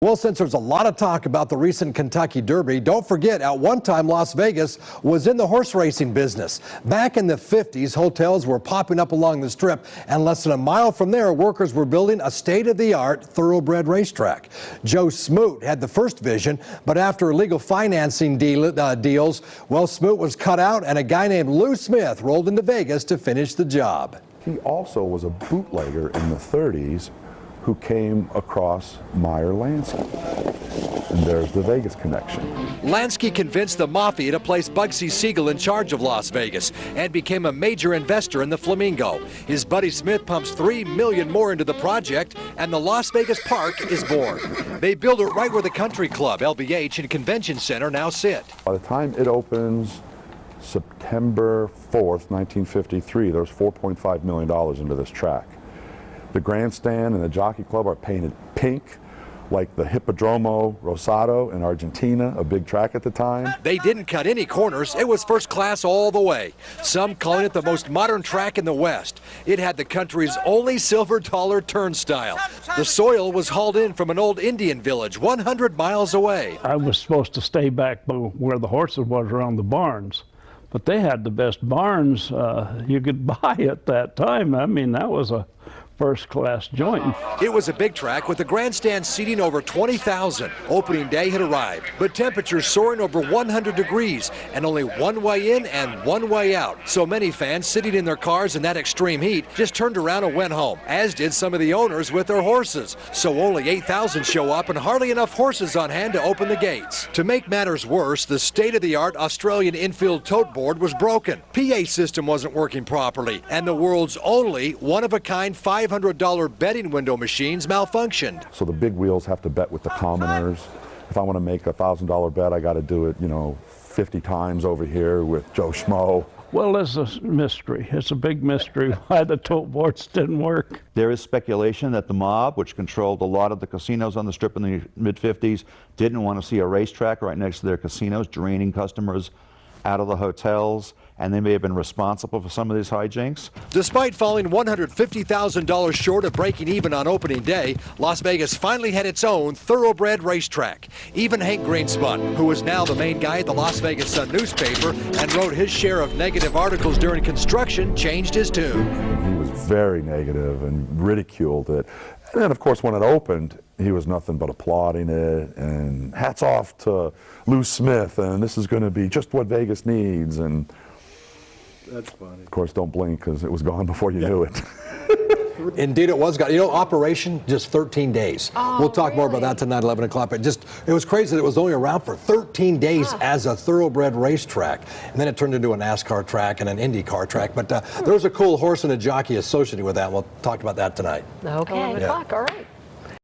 Well, since there's a lot of talk about the recent Kentucky Derby, don't forget, at one time Las Vegas was in the horse racing business. Back in the 50s, hotels were popping up along the Strip, and less than a mile from there, workers were building a state-of-the-art thoroughbred racetrack. Joe Smoot had the first vision, but after illegal financing deals, well, Smoot was cut out, and a guy named Lou Smith rolled into Vegas to finish the job. He also was a bootlegger in the 30s who came across Meyer Lansky. And there's the Vegas connection. Lansky convinced the mafia to place Bugsy Siegel in charge of Las Vegas and became a major investor in the Flamingo. His buddy Smith pumps $3 million more into the project, and the Las Vegas Park is born. They build it right where the Country Club, LVH, and Convention Center now sit. By the time it opens September 4th, 1953, there's $4.5 million into this track. The grandstand and the jockey club are painted pink, like the Hippodromo Rosado in Argentina, a big track at the time. They didn't cut any corners. It was first class all the way. Some calling it the most modern track in the West. It had the country's only silver dollar turnstile. The soil was hauled in from an old Indian village 100 miles away. I was supposed to stay back where the horses was around the barns, but they had the best barns you could buy at that time. I mean, that was a first-class joint. It was a big track with the grandstand seating over 20,000. Opening day had arrived, but temperatures soaring over 100 degrees and only one way in and one way out. So many fans sitting in their cars in that extreme heat just turned around and went home, as did some of the owners with their horses. So only 8,000 show up and hardly enough horses on hand to open the gates. To make matters worse, the state-of-the-art Australian infield tote board was broken. PA system wasn't working properly, and the world's only one-of-a-kind $500 betting window machines malfunctioned. So the big wheels have to bet with the commoners. If I want to make a $1,000 bet, I got to do it, 50 times over here with Joe Schmo. Well, it's a mystery. It's a big mystery why the tote boards didn't work. There is speculation that the mob, which controlled a lot of the casinos on the Strip in the mid-50s, didn't want to see a racetrack right next to their casinos, draining customers out of the hotels, and they may have been responsible for some of these hijinks. Despite falling $150,000 short of breaking even on opening day, Las Vegas finally had its own thoroughbred racetrack. Even Hank Greenspun, who is now the main guy at the Las Vegas Sun newspaper and wrote his share of negative articles during construction, changed his tune. He was very negative and ridiculed it. And then, of course, when it opened, he was nothing but applauding it, and hats off to Lou Smith, and this is going to be just what Vegas needs. And that's funny. Of course, don't blink, because it was gone before you knew it. Indeed, it was gone. Operation, just 13 days. Oh, we'll talk more about that tonight, 11 o'clock. But it was crazy that it was only around for 13 days as a thoroughbred racetrack. And then it turned into a NASCAR track and an IndyCar track. But there was a cool horse and a jockey associated with that. We'll talk about that tonight. Okay. 11 o'clock, all right.